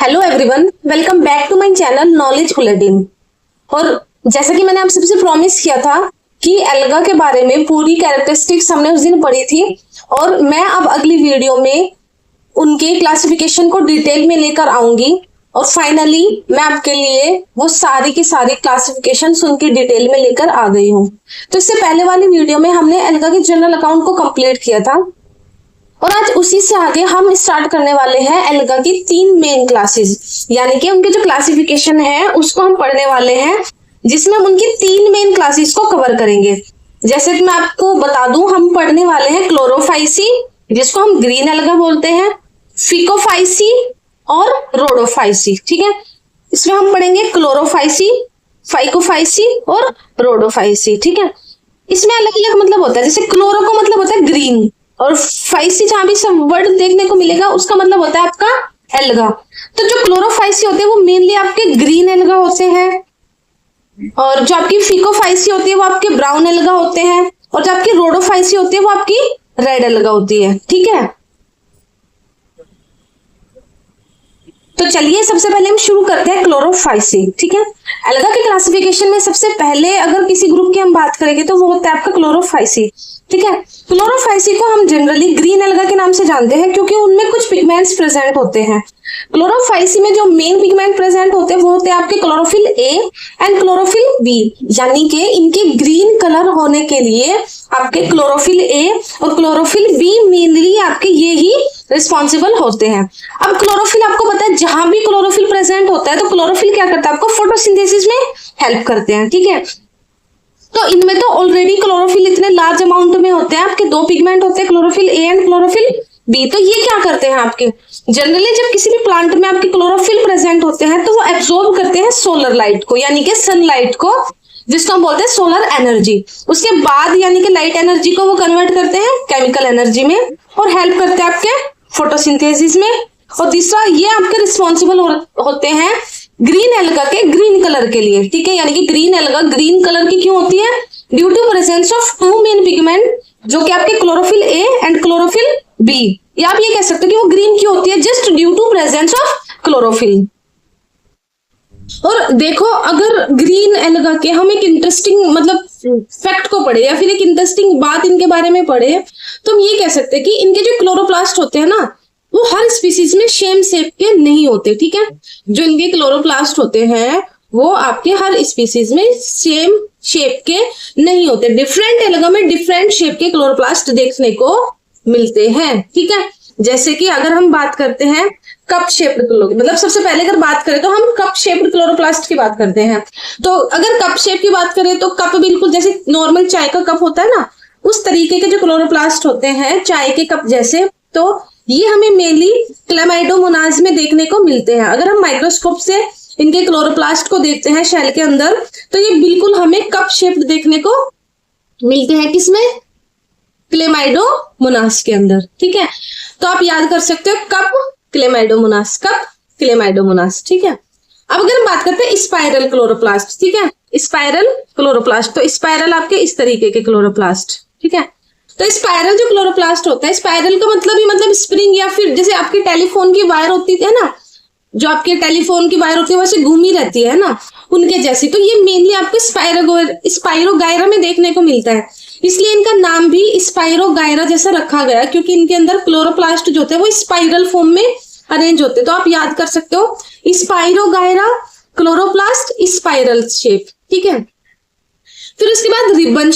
Hello everyone, welcome back to my channel knowledge bulletin. और जैसा कि मैंने आप सबसे प्रॉमिस किया था कि एल्गा के बारे में पूरी कैरेक्टरिस्टिक्स हमने उस दिन पढ़ी थी, और मैं अब अगली वीडियो में उनके क्लासिफिकेशन को डिटेल में लेकर आऊंगी। और फाइनली मैं आपके लिए वो सारी की सारी क्लासिफिकेशन उनकी डिटेल में लेकर आ गई हूँ। तो इससे पहले वाली वीडियो में हमने एल्गा के जनरल अकाउंट को कंप्लीट किया था, और आज उसी से आगे हम स्टार्ट करने वाले हैं एल्गा की 3 मेन क्लासेस, यानी कि उनके जो क्लासिफिकेशन है उसको हम पढ़ने वाले हैं, जिसमें हम उनकी 3 मेन क्लासेस को कवर करेंगे। जैसे कि मैं आपको बता दूं, हम पढ़ने वाले हैं क्लोरोफाइसी, जिसको हम ग्रीन एल्गा बोलते हैं, फिकोफाइसी और रोडोफाइसी। ठीक है, इसमें हम पढ़ेंगे क्लोरोफाइसी, फाइकोफाइसी और रोडोफाइसी। ठीक है, इसमें अलग अलग मतलब होता है। जैसे क्लोरो का मतलब होता है ग्रीन, और फाइसी जहां भी सब वर्ड देखने को मिलेगा उसका मतलब होता है आपका एल्गा। तो जो क्लोरोफाइसी होते हैं वो मेनली आपके ग्रीन एल्गा होते हैं, और जो आपकी फिकोफाइसी होती है वो आपके ब्राउन एल्गा होते हैं, और जो आपकी रोडोफाइसी होती है वो आपकी रेड एल्गा होती है। ठीक है, तो चलिए सबसे पहले हम शुरू करते हैं क्लोरोफाइसी। ठीक है, एल्गा के क्लासिफिकेशन में सबसे पहले अगर किसी ग्रुप की हम बात करेंगे तो वो होता है आपका क्लोरोफाइसी। ठीक है, क्लोरोफाइसी को हम जनरली ग्रीन एल्गा के नाम से जानते हैं क्योंकि उनमें कुछ पिगमेंट्स प्रेजेंट होते हैं। क्लोरोफाइसी में जो मेन पिगमेंट प्रेजेंट होते हैं वो होते हैं आपके chlorophyll A and chlorophyll B, यानी कि इनके ग्रीन कलर होने के लिए आपके क्लोरोफिल ए और क्लोरोफिल बी मेनली आपके ये ही रिस्पॉन्सिबल होते हैं। अब क्लोरोफिल आपको पता है, जहां भी क्लोरोफिल प्रेजेंट होता है तो क्लोरोफिल क्या करता है, आपको फोटोसिंथेसिस में हेल्प करते हैं। ठीक है, तो इनमें तो ऑलरेडी क्लोरोफिल इतने लार्ज अमाउंट में होते हैं, आपके 2 पिगमेंट होते हैं chlorophyll A and chlorophyll B. तो ये क्या करते हैं आपके, जनरली जब किसी भी प्लांट में आपके क्लोरोफिल प्रेजेंट होते हैं तो वो एब्सॉर्ब करते हैं सोलर लाइट को, यानी कि सनलाइट को, जिसको हम बोलते हैं सोलर एनर्जी। उसके बाद यानी कि लाइट एनर्जी को वो कन्वर्ट करते हैं केमिकल एनर्जी में और हेल्प करते हैं आपके फोटोसिंथेसिस में। और तीसरा, ये आपके रिस्पॉन्सिबल होते हैं ग्रीन एल्गा के ग्रीन कलर के लिए। ठीक है, यानी कि ग्रीन एल्गा ग्रीन कलर की क्यों होती है, due to presence of 2 main pigment, जो कि आपके chlorophyll A and chlorophyll B. या आप ये कह सकते हो कि वो ग्रीन क्यों होती है, just due to presence of chlorophyll. और देखो, अगर ग्रीन एल्गा के हम एक इंटरेस्टिंग मतलब फैक्ट को पढ़े या फिर एक इंटरेस्टिंग बात इनके बारे में पढ़े, तो हम ये कह सकते हैं कि इनके जो क्लोरोप्लास्ट होते हैं ना, वो हर स्पीसीज में सेम शेप के नहीं होते। ठीक है, जो इनके क्लोरोप्लास्ट होते हैं वो आपके हर स्पीसीज में सेम शेप के नहीं होते। डिफरेंट एल्गा में डिफरेंट शेप के क्लोरोप्लास्ट देखने को मिलते हैं। ठीक है, जैसे कि अगर हम बात करते हैं कप शेप्ड, मतलब सबसे पहले अगर बात करें तो हम कप शेप्ड क्लोरोप्लास्ट की बात करते हैं। तो अगर कप शेप की बात करें तो कप बिल्कुल जैसे नॉर्मल चाय का कप होता है ना, उस तरीके के जो क्लोरोप्लास्ट होते हैं चाय के कप जैसे, तो ये हमें मेनली क्लेमाइडोमोनाज में देखने को मिलते हैं। अगर हम माइक्रोस्कोप से इनके क्लोरोप्लास्ट को देखते हैं शेल के अंदर, तो ये बिल्कुल हमें कप शेप्ड देखने को मिलते हैं। किसमें, क्लेमाइडोमोनास के अंदर। ठीक है, तो आप याद कर सकते हो कप क्लेमाइडोमोनास, कप क्लेमाइडोमोनास। ठीक है, अब अगर हम बात करते हैं स्पाइरल क्लोरोप्लास्ट। ठीक है, स्पाइरल क्लोरोप्लास्ट, तो स्पाइरल आपके इस तरीके के क्लोरोप्लास्ट। ठीक है, तो स्पाइरल जो क्लोरोप्लास्ट होता है, स्पाइरल का मतलब ही मतलब स्प्रिंग, या फिर जैसे आपकी टेलीफोन की वायर होती है ना, जो आपके टेलीफोन की वायर होती है वैसे घूमी रहती है ना, उनके जैसी। तो ये मेनली आपके स्पाइरोगायरा में देखने को मिलता है, इसलिए इनका नाम भी स्पाइरोगायरा जैसा रखा गया, क्योंकि इनके अंदर क्लोरोप्लास्ट जो होते हैं वो स्पाइरल फॉर्म में अरेंज होते हैं। तो आप याद कर सकते हो स्पाइरोगायरा क्लोरोप्लास्ट स्पाइरल शेप। ठीक है, फिर उसके बाद रिबन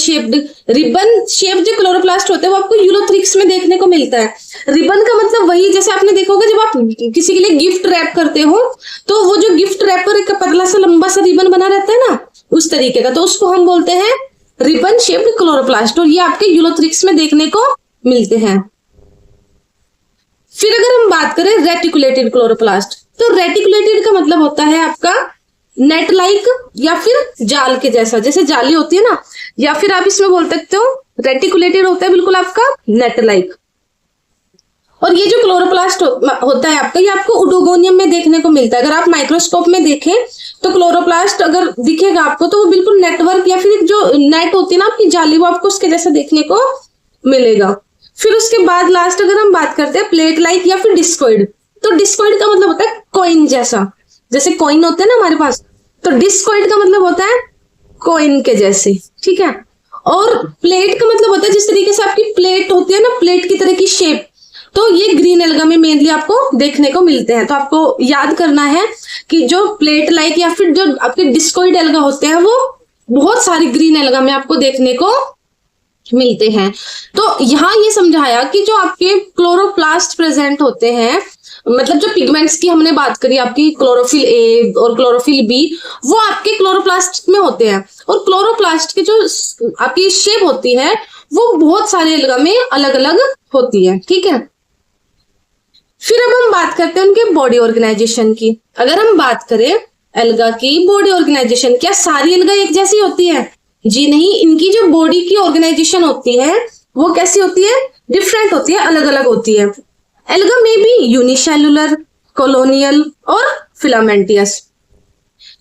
शेप्ड जो क्लोरोप्लास्ट होते हैं वो आपको यूलोथ्रिक्स में देखने को मिलता है। रिबन का मतलब वही, जैसे आपने देखा होगा जब आप किसी के लिए गिफ्ट रैप करते हो तो वो जो गिफ्ट रैप पर एक पतला सा लंबा सा रिबन बना रहता है ना, उस तरीके का, तो उसको हम बोलते हैं रिबन शेप्ड क्लोरोप्लास्ट, और ये आपके यूलोथ्रिक्स में देखने को मिलते हैं। फिर अगर हम बात करें रेटिकुलेटेड क्लोरोप्लास्ट, तो रेटिकुलेटेड का मतलब होता है आपका नेट लाइक या फिर जाल के जैसा, जैसे जाली होती है ना, या फिर आप इसमें बोल सकते हो रेटिकुलेटेड होता है बिल्कुल आपका नेट लाइक। और ये जो क्लोरोप्लास्ट होता है आपका, ये आपको उडोगोनियम में देखने को मिलता है। अगर आप माइक्रोस्कोप में देखें तो क्लोरोप्लास्ट अगर दिखेगा आपको तो वो बिल्कुल नेटवर्क या फिर जो नेट होती है ना आपकी जाली, वो आपको उसके जैसा देखने को मिलेगा। फिर उसके बाद लास्ट अगर हम बात करते हैं प्लेट लाइक या फिर डिस्कोइड, तो डिस्कोइड का मतलब होता है कॉइन जैसा, जैसे कॉइन होते हैं ना हमारे पास, तो डिस्कॉइड का मतलब होता है कॉइन के जैसे, ठीक है। और प्लेट का मतलब होता है जिस तरीके से आपकी प्लेट होती है ना, प्लेट की तरह की शेप, तो ये ग्रीन एल्गा में मेनली आपको देखने को मिलते हैं। तो आपको याद करना है कि जो प्लेट लाइक या फिर जो आपके डिस्कॉइड एल्गा होते हैं वो बहुत सारी ग्रीन एल्गा में आपको देखने को मिलते हैं। तो यहाँ ये समझाया कि जो आपके क्लोरोप्लास्ट प्रेजेंट होते हैं, मतलब जो पिगमेंट्स की हमने बात करी, आपकी क्लोरोफिल ए और क्लोरोफिल बी, वो आपके क्लोरोप्लास्ट में होते हैं। और क्लोरोप्लास्ट की जो आपकी शेप होती है वो बहुत सारे एल्गा में अलग अलग होती है, ठीक है। फिर अब हम बात करते हैं उनके बॉडी ऑर्गेनाइजेशन की। अगर हम बात करें एल्गा की बॉडी ऑर्गेनाइजेशन, क्या सारी एल्गा एक जैसी होती है? जी नहीं, इनकी जो बॉडी की ऑर्गेनाइजेशन होती है वो कैसी होती है? डिफरेंट होती है, अलग अलग होती है। एल्गा में भी यूनिसेलुलर, कॉलोनियल और फिलामेंटियस।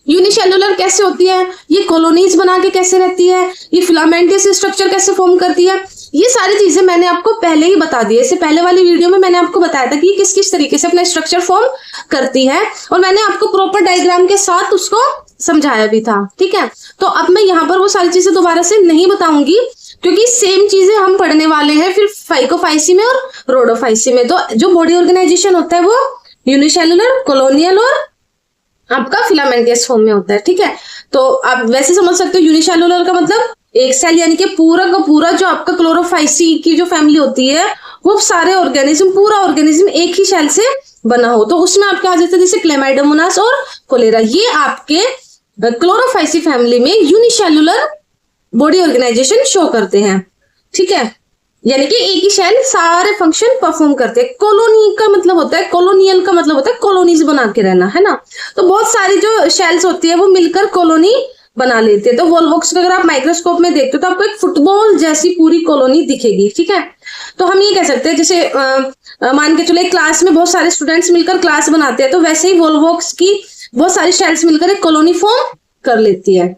यूनिसेलुलर कैसे होती है? ये कॉलोनीज बना के कैसे रहती है? ये फिलामेंटियस स्ट्रक्चर कैसे फॉर्म करती है? ये सारी चीजें मैंने आपको पहले ही बता दी है। इससे पहले वाली वीडियो में मैंने आपको बताया था कि किस किस तरीके से अपना स्ट्रक्चर फॉर्म करती है, और मैंने आपको प्रॉपर डायग्राम के साथ उसको समझाया भी था, ठीक है। तो अब मैं यहाँ पर वो सारी चीजें दोबारा से नहीं बताऊंगी, क्योंकि सेम चीजें हम पढ़ने वाले हैं फिर फाइकोफाइसी में और रोडोफाइसी में। तो जो बॉडी ऑर्गेनाइजेशन होता है वो यूनिसेलुलर, कॉलोनियल और आपका फिलामेंटियस फॉर्म में होता है, ठीक है। तो आप वैसे समझ सकते हो यूनिसेलुलर का मतलब एक सेल, यानी कि पूरा का पूरा जो आपका क्लोरोफाइसी की जो फैमिली होती है वो सारे ऑर्गेनिज्म, पूरा ऑर्गेनिज्म एक ही सेल से बना हो। तो उसमें आपके आ जाते हैं जैसे क्लेमाइडोमोनास और कोलेरा, ये आपके क्लोरोफाइसी फैमिली में यूनिसेलुलर बॉडी ऑर्गेनाइजेशन शो करते हैं, ठीक है। यानी कि एक ही सेल सारे फंक्शन परफॉर्म करते हैं। कॉलोनी का मतलब होता है, कॉलोनियल का मतलब होता है कॉलोनीज बना के रहना, है ना। तो बहुत सारी जो सेल्स होती है वो मिलकर कॉलोनी बना लेते हैं। तो वॉलवॉक्स को अगर आप माइक्रोस्कोप में देखते हो तो आपको एक फुटबॉल जैसी पूरी कॉलोनी दिखेगी, ठीक है। तो हम ये कह सकते हैं जैसे मान के चलो एक क्लास में बहुत सारे स्टूडेंट्स मिलकर क्लास बनाते हैं, तो वैसे ही वॉलवॉक्स की बहुत सारी सेल्स मिलकर एक कॉलोनी फॉर्म कर लेती है।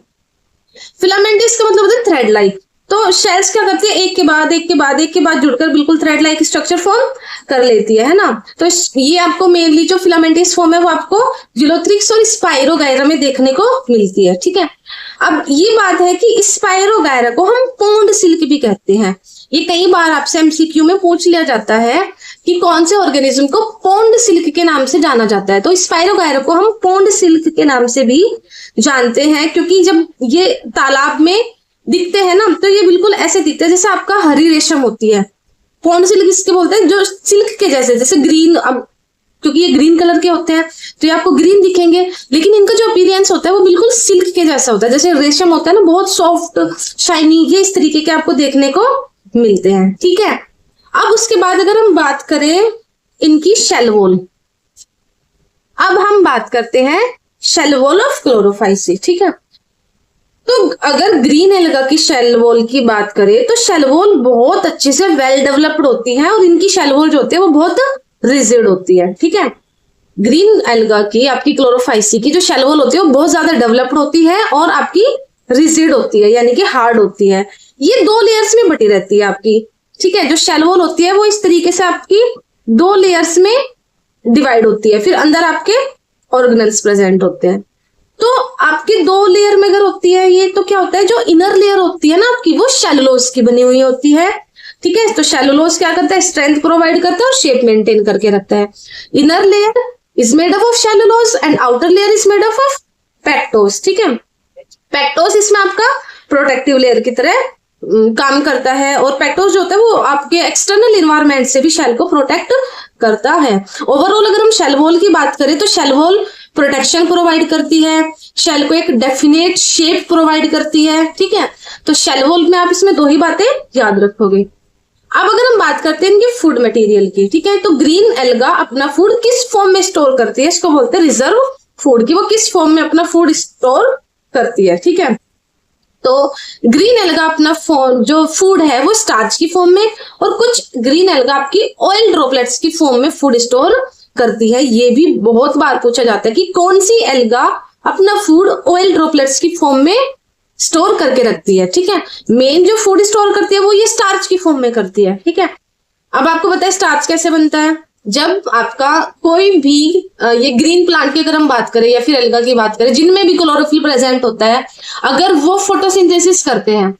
फिलामेंटिस का मतलब होता है थ्रेड लाइक। तो शेल्स क्या करती है, एक के बाद एक के बाद एक के बाद जुड़कर बिल्कुल थ्रेड लाइक स्ट्रक्चर फॉर्म कर लेती है ना। तो ये आपको मेनली जो फिलामेंटिस फॉर्म है वो आपको जिलोथ्रिक्स और स्पाइरोगायरा में देखने को मिलती है, ठीक है। अब ये बात है कि स्पाइरोगायरा को हम पॉन्ड सिल्क भी कहते हैं। ये कई बार आपसे एमसीक्यू में पूछ लिया जाता है कि कौन से ऑर्गेनिज्म को पॉन्ड सिल्क के नाम से जाना जाता है। तो स्पाइरोगायरा को हम पॉन्ड सिल्क के नाम से भी जानते हैं, क्योंकि जब ये तालाब में दिखते हैं ना तो ये बिल्कुल ऐसे दिखते हैं जैसे आपका हरी रेशम होती है। पॉन्ड सिल्क इसके बोलते हैं, जो सिल्क के जैसे ग्रीन, अब क्योंकि ये ग्रीन कलर के होते हैं तो ये आपको ग्रीन दिखेंगे, लेकिन इनका जो अपीयरेंस होता है वो बिल्कुल सिल्क के जैसा होता है, जैसे रेशम होता है ना, बहुत सॉफ्ट शाइनी, ये इस तरीके के आपको देखने को मिलते हैं, ठीक है। अब उसके बाद अगर हम बात करें इनकी शेल वॉल, अब हम बात करते हैं शेल वॉल ऑफ क्लोरोफाइसी, ठीक है। तो अगर ग्रीन एल्गा की शेल वॉल की बात करें तो शेल वॉल बहुत अच्छे से वेल डेवलप्ड होती है, और इनकी शेल वॉल जो होती है वो बहुत रिजिड होती है, ठीक है। ग्रीन एल्गा की, आपकी क्लोरोफाइसी की जो शेल वॉल होती है वो बहुत ज्यादा डेवलप्ड होती है और आपकी रिजिड होती है, यानी कि हार्ड होती है। ये 2 लेयर्स में बटी रहती है आपकी, ठीक है। जो शेल वॉल होती है वो इस तरीके से आपकी 2 लेयर्स में डिवाइड होती है, फिर अंदर आपके ऑर्गेनल्स प्रेजेंट होते हैं। तो आपके 2 लेयर में अगर होती है ये, तो क्या होता है, जो इनर लेयर होती है ना आपकी, वो सेलुलोज की बनी हुई होती है, ठीक है। तो सेलुलोज क्या करता है, स्ट्रेंथ प्रोवाइड करता है और शेप मेंटेन करके रखता है। Inner layer is made up of cellulose and outer layer is made up of pectose, ठीक है। पेक्टोज इसमें आपका प्रोटेक्टिव लेयर की तरह काम करता है, और पेक्टोज जो होता है वो आपके एक्सटर्नल इन्वायरमेंट से भी शेल को प्रोटेक्ट करता है। ओवरऑल अगर हम शेल वॉल की बात करें तो शेल वॉल प्रोटेक्शन प्रोवाइड करती है, शेल को एक डेफिनेट शेप प्रोवाइड करती है, ठीक है। तो शेल वॉल में आप इसमें 2 ही बातें याद रखोगे। अब अगर हम बात करते हैं इनके फूड मटेरियल की, ठीक है, तो ग्रीन एल्गा अपना फूड किस फॉर्म में स्टोर करती है, इसको बोलते हैं रिजर्व फूड, की वो किस फॉर्म में अपना फूड स्टोर करती है, ठीक है। तो ग्रीन एल्गा अपना जो फूड है वो स्टार्च की फॉर्म में, और कुछ ग्रीन एल्गा आपकी ऑयल ड्रॉपलेट्स की फॉर्म में फूड स्टोर करती है। ये भी बहुत बार पूछा जाता है कि कौन सी एल्गा अपना फूड ऑयल ड्रॉपलेट्स की फॉर्म में स्टोर करके रखती है, ठीक है। मेन जो फूड स्टोर करती है वो ये स्टार्च की फॉर्म में करती है, ठीक है। अब आपको पता है स्टार्च कैसे बनता है, जब आपका कोई भी ये ग्रीन प्लांट की अगर हम बात करें या फिर एल्गा की बात करें, जिनमें भी क्लोरोफिल प्रेजेंट होता है, अगर वो फोटोसिंथेसिस करते हैं,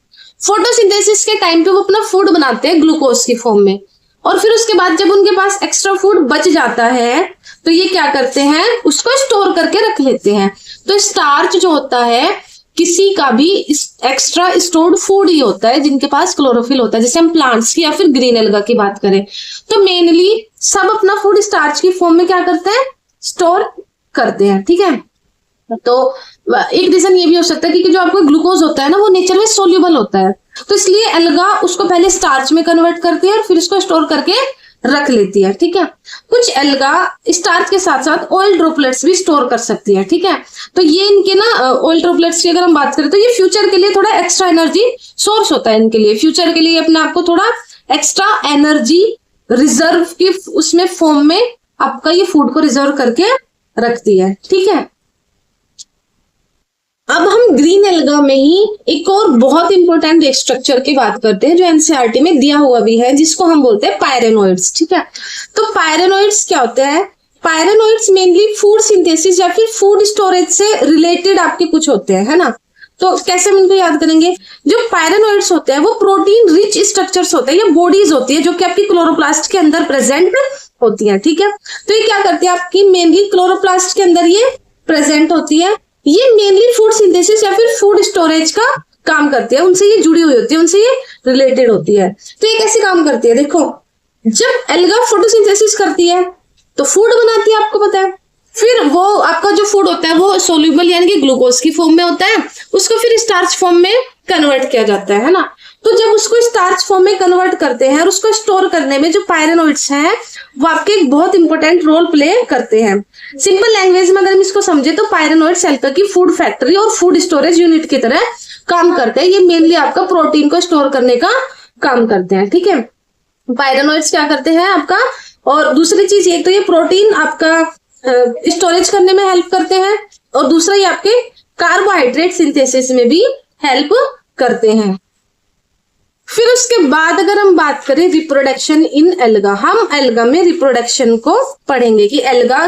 फोटोसिंथेसिस के टाइम पे वो अपना फूड बनाते हैं ग्लूकोज की फॉर्म में, और फिर उसके बाद जब उनके पास एक्स्ट्रा फूड बच जाता है तो ये क्या करते हैं, उसको स्टोर करके रख लेते हैं। तो स्टार्च जो होता है किसी का भी एक्स्ट्रा स्टोर्ड फूड ही होता है जिनके पास क्लोरोफिल होता है, जैसे हम प्लांट्स की या फिर ग्रीन एल्गा की बात करें तो मेनली सब अपना फूड स्टार्च की फॉर्म में क्या करते हैं, स्टोर करते हैं। ठीक है, तो एक रीजन ये भी हो सकता है कि जो आपको ग्लूकोज होता है ना वो नेचर में सोल्यूबल होता है, तो इसलिए एल्गा उसको पहले स्टार्च में कन्वर्ट करती है और फिर इसको स्टोर करके रख लेती है। ठीक है, कुछ एल्गा स्टार्च के साथ साथ ऑयल ड्रॉपलेट्स भी स्टोर कर सकती है। ठीक है, तो ये इनके ना ऑयल ड्रॉपलेट्स की अगर हम बात करें तो ये फ्यूचर के लिए थोड़ा एक्स्ट्रा एनर्जी सोर्स होता है इनके लिए, फ्यूचर के लिए अपने आप को थोड़ा एक्स्ट्रा एनर्जी रिजर्व की उसमें फॉर्म में आपका ये फूड को रिजर्व करके रखती है। ठीक है, अब हम ग्रीन एल्गा में ही एक और बहुत इंपॉर्टेंट स्ट्रक्चर की बात करते हैं जो एनसीईआरटी में दिया हुआ भी है, जिसको हम बोलते हैं पायरेनोइड्स। ठीक है, तो पायरेनोइड्स क्या होते हैं, पायरेनोइड्स मेनली फूड सिंथेसिस या फिर फूड स्टोरेज से रिलेटेड आपके कुछ होते हैं, है ना। तो कैसे हम इनको याद करेंगे, जो पायरेनोइड्स होते हैं वो प्रोटीन रिच स्ट्रक्चर्स होते हैं या बॉडीज होती है जो कि आपकी क्लोरोप्लास्ट के अंदर प्रेजेंट होती है। ठीक है, तो ये क्या करती है, आपकी मेनली क्लोरोप्लास्ट के अंदर ये प्रेजेंट होती है, ये मेनली फूड सिंथेसिस या फिर फूड स्टोरेज का काम करती है, उनसे ये जुड़ी हुई होती है, उनसे ये रिलेटेड होती है। तो ये कैसे काम करती है, देखो जब एल्गा फोटोसिंथेसिस करती है तो फूड बनाती है, आपको पता है, फिर वो आपका जो फूड होता है वो सोल्यूबल यानी कि ग्लूकोज की फॉर्म में होता है, उसको फिर स्टार्च फॉर्म में कन्वर्ट किया जाता है ना। तो जब उसको स्टार्च फॉर्म में कन्वर्ट करते हैं और उसको स्टोर करने में जो पायरेनोइड्स हैं वो आपके एक बहुत इंपॉर्टेंट रोल प्ले करते हैं। सिंपल लैंग्वेज में अगर हम इसको समझे तो पायरेनोइड्स एल्गा की फूड फैक्ट्री और फूड स्टोरेज यूनिट की तरह काम करते हैं, ये मेनली आपका प्रोटीन को स्टोर करने का काम करते हैं। ठीक है, पायरेनोइड्स क्या करते हैं आपका, और दूसरी चीज एक तो ये प्रोटीन आपका स्टोरेज करने में हेल्प करते हैं, और दूसरा ये आपके कार्बोहाइड्रेट सिंथेसिस में भी हेल्प करते हैं। फिर उसके बाद अगर हम बात करें रिप्रोडक्शन इन एल्गा, हम एल्गा में रिप्रोडक्शन को पढ़ेंगे कि एल्गा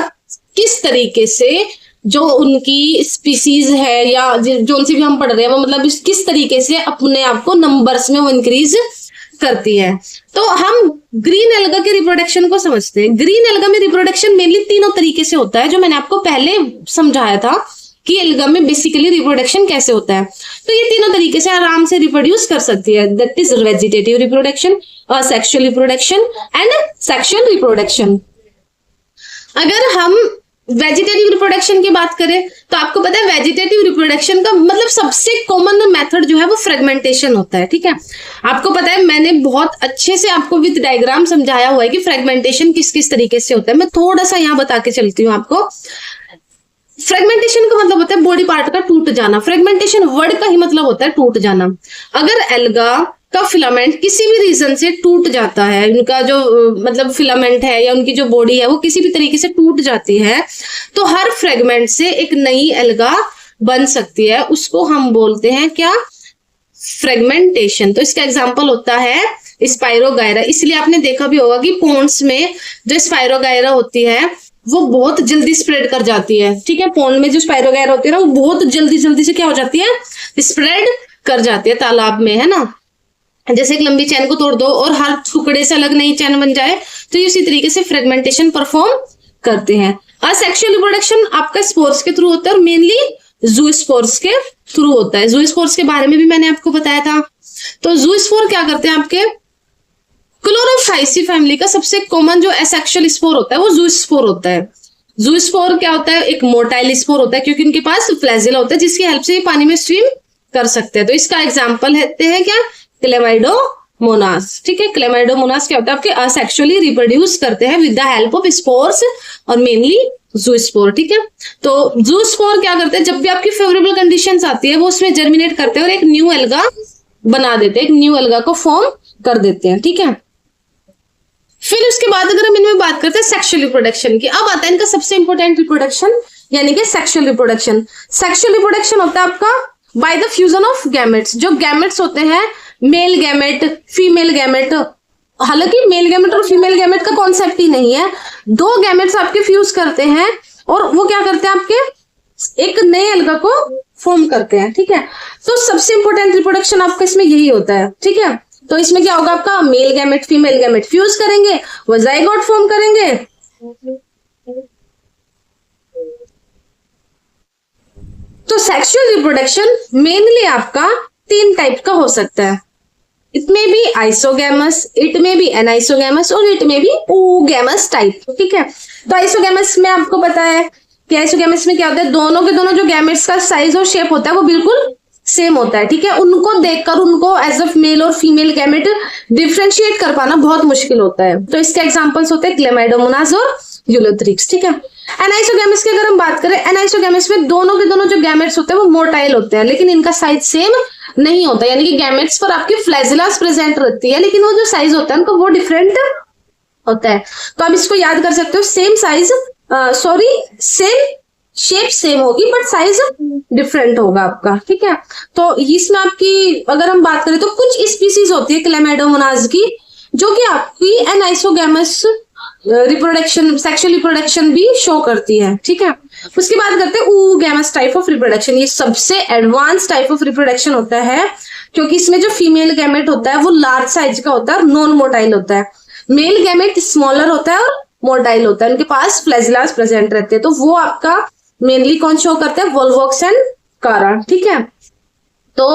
किस तरीके से जो उनकी स्पीसीज है या जो उनसे भी हम पढ़ रहे हैं वो मतलब किस तरीके से अपने आप को नंबर्स में वो इंक्रीज करती है। तो हम ग्रीन एल्गा के रिप्रोडक्शन को समझते हैं। ग्रीन एल्गा में रिप्रोडक्शन मेनली तीनों तरीके से होता है जो मैंने आपको पहले समझाया था कि एल्गा में बेसिकली रिप्रोडक्शन कैसे होता है। तो ये तीनों तरीके से आराम से रिप्रोड्यूस कर सकती है, that is vegetative reproduction, sexual reproduction and sexual reproduction. अगर हम वेजिटेटिव रिप्रोडक्शन की बात करें तो आपको पता है वेजिटेटिव रिप्रोडक्शन का मतलब सबसे कॉमन मेथड जो है वो फ्रेगमेंटेशन होता है। ठीक है, आपको पता है मैंने बहुत अच्छे से आपको विद डायग्राम समझाया हुआ है कि फ्रेगमेंटेशन किस किस तरीके से होता है। मैं थोड़ा सा यहाँ बता के चलती हूँ आपको। फ्रेगमेंटेशन का मतलब होता है बॉडी पार्ट का टूट जाना। फ्रेगमेंटेशन वर्ड का ही मतलब होता है टूट जाना। अगर एल्गा का फिलामेंट किसी भी रीजन से टूट जाता है, उनका जो मतलब फिलामेंट है या उनकी जो बॉडी है वो किसी भी तरीके से टूट जाती है, तो हर फ्रेगमेंट से एक नई एल्गा बन सकती है, उसको हम बोलते हैं क्या, फ्रेगमेंटेशन। तो इसका एग्जांपल होता है स्पाइरोगायरा। इसलिए आपने देखा भी होगा कि पॉन्ड्स में जो स्पाइरोगायरा होती है वो बहुत जल्दी स्प्रेड कर जाती है। ठीक है, पॉन्ड में जो स्पाइरोगायरा होती है ना वो बहुत जल्दी जल्दी से क्या हो जाती है, स्प्रेड कर जाती है तालाब में, है ना। जैसे एक लंबी चैन को तोड़ दो और हर टुकड़े से अलग नई चैन बन जाए, तो ये उसी तरीके से फ्रेगमेंटेशन परफॉर्म करते हैं। असेक्सुअल रिप्रोडक्शन आपका स्पोर्स के थ्रू होता है और मेनली ज़ूस्पोर्स के थ्रू होता है। ज़ूस्पोर्स के बारे में भी मैंने आपको बताया था। तो ज़ूस्पोर क्या करते हैं, आपके क्लोरोफाइसी फैमिली का सबसे कॉमन जो एसेक्सुअल स्पोर होता है वो ज़ूस्पोर होता है। ज़ूस्पोर क्या होता है, एक मोटाइल स्पोर होता है क्योंकि उनके पास फ्लैजिला होता है जिसकी हेल्प से ये पानी में स्विम कर सकते हैं। तो इसका एग्जाम्पल है क्या, क्लेमाइडोमोनास। ठीक है, क्लेमाइडोमोनास क्या होता है, आपके असेक्सुअली रिप्रोड्यूस करते हैं with the help of spores और मेनली ज़ूस्पोर। ठीक है, तो ज़ूस्पोर क्या करते हैं, जब भी आपकी फेवरेबल कंडीशंस आती है वो उसमें जर्मिनेट करते हैं और एक न्यू एल्गा बना देते हैं, एक न्यू एल्गा को फॉर्म कर देते हैं। ठीक है, फिर उसके बाद अगर हम इनमें बात करते हैं सेक्सुअल रिप्रोडक्शन की, अब आता है इनका सबसे इंपॉर्टेंट रिप्रोडक्शन यानी कि सेक्सुअल रिप्रोडक्शन। सेक्सुअल रिप्रोडक्शन होता है आपका by the fusion of gametes. जो गैमेट्स होते हैं, मेल गैमेट, फीमेल गैमेट हालांकि मेल गैमेट और फीमेल गैमेट का कॉन्सेप्ट ही नहीं है, दो गैमेट्स आपके फ्यूज करते हैं और वो क्या करते हैं, आपके एक नए अलगा को फॉर्म करते हैं, ठीक है। तो सबसे इंपॉर्टेंट रिप्रोडक्शन आपका इसमें यही होता है, ठीक है। तो इसमें क्या होगा, आपका male gamete female gamete fuse करेंगे, वो जाइगोट फॉर्म करेंगे। तो सेक्सुअल रिप्रोडक्शन मेनली आपका 3 टाइप का हो सकता है। It may be isogamous, it may be anisogamous और it may be oogamous type, ठीक है। तो आइसोगैमस में आपको पता है कि आइसोगैमस में क्या होता है, दोनों के दोनों जो गैमेट्स का साइज और शेप होता है वो बिल्कुल सेम होता है, ठीक है। उनको देखकर उनको एज अ मेल और फीमेल गैमेट डिफ्रेंशिएट कर पाना बहुत मुश्किल होता है। तो इसके एग्जांपल्स होते हैं क्लेमाइडोमोनास और यूलोथ्रिक्स, ठीक है। एनाइसोगैमस की अगर हम बात करें, एनाइसोगैमस में दोनों के दोनों जो गैमेट्स होते हैं वो मोटाइल होते हैं, लेकिन इनका साइज सेम नहीं होता, यानी कि गैमेट्स पर आपकी फ्लैजिलास प्रेजेंट रहती है, लेकिन वो जो साइज होता है उनका वो डिफरेंट होता है। तो आप इसको याद कर सकते हो, same size same shape same होगी बट साइज डिफरेंट होगा आपका, ठीक है। तो इसमें आपकी अगर हम बात करें तो कुछ स्पीसीज होती है क्लेमाइडोमोनास की जो कि आपकी एनाइसोगैमस रिप्रोडक्शन सेक्सुअल रिप्रोडक्शन भी शो करती है, ठीक है। उसकी बात करते हैं oogamous टाइप ऑफ रिप्रोडक्शन। ये सबसे एडवांस टाइप ऑफ रिप्रोडक्शन होता है क्योंकि इसमें जो फीमेल गैमेट होता है वो लार्ज साइज का होता है और नॉन मोटाइल होता है, मेल गैमेट स्मॉलर होता है और मोटाइल होता है, उनके पास फ्लैजिलास प्रेजेंट रहते हैं। तो वो आपका मेनली कौन शो करते हैं, वोल्वॉक्स एंड कारा, ठीक है। तो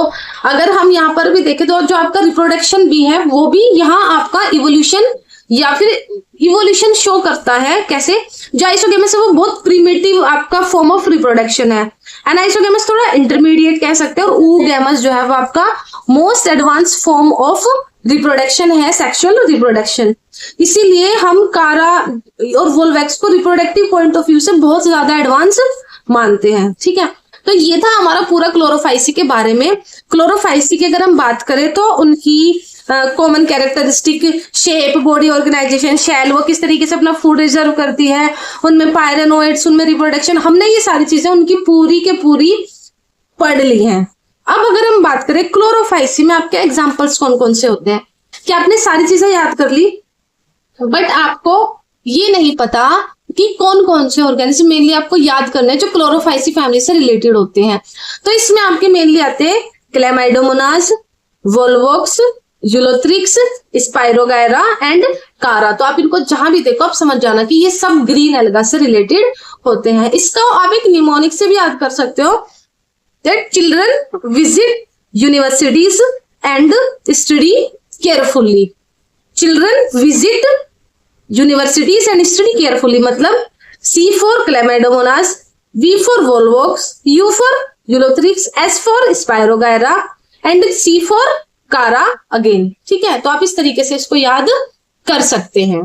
अगर हम यहाँ पर भी देखें तो जो आपका रिप्रोडक्शन भी है वो भी यहाँ आपका इवोल्यूशन या फिर इवोल्यूशन शो करता है। कैसे, जो आइसोगैमस है वो बहुत प्रिमिटिव आपका फॉर्म ऑफ रिप्रोडक्शन है, एंड आइसोगैमस थोड़ा इंटरमीडिएट कह सकते हैं, और oogamous जो है वो आपका most advance form of reproduction है, सेक्सुअल रिप्रोडक्शन। इसीलिए हम कारा और वोल्वैक्स को रिप्रोडक्टिव पॉइंट ऑफ व्यू से बहुत ज्यादा एडवांस मानते हैं, ठीक है। तो ये था हमारा पूरा क्लोरोफाइसी के बारे में। क्लोरोफाइसी की अगर हम बात करें तो उनकी common characteristic, shape, body organisation, shell, वो किस तरीके से अपना फूड रिजर्व करती है, उनमें पायरेनोइड्स, उनमें रिप्रोडक्शन, हमने ये सारी चीजें उनकी पूरी के पूरी पढ़ ली हैं। अब अगर हम बात करें क्लोरोफाइसी में आपके एग्जाम्पल्स कौन कौन से होते हैं, कि आपने सारी चीजें याद कर ली बट आपको ये नहीं पता कि कौन कौन से ऑर्गेनिज्म मेनली आपको याद करने हैं जो क्लोरोफाइसी फैमिली से रिलेटेड होते हैं। तो इसमें आपके मेनली आते हैं क्लेमाइडोमोनास, वोल्वॉक्स, यूलोथ्रिक्स, स्पाइरोगायरा एंड कारा। तो आप इनको जहां भी देखो आप समझ जाना कि ये सब ग्रीन एल्गा से रिलेटेड होते हैं। इसका आप एक निमोनिक से भी याद कर सकते हो, that children visit universities and study carefully. Children visit universities and study carefully मतलब C for Chlamydomonas, V for Volvox, U for Ulothrix, S for Spirogyra and C for Chara again, ठीक है। तो आप इस तरीके से इसको याद कर सकते हैं।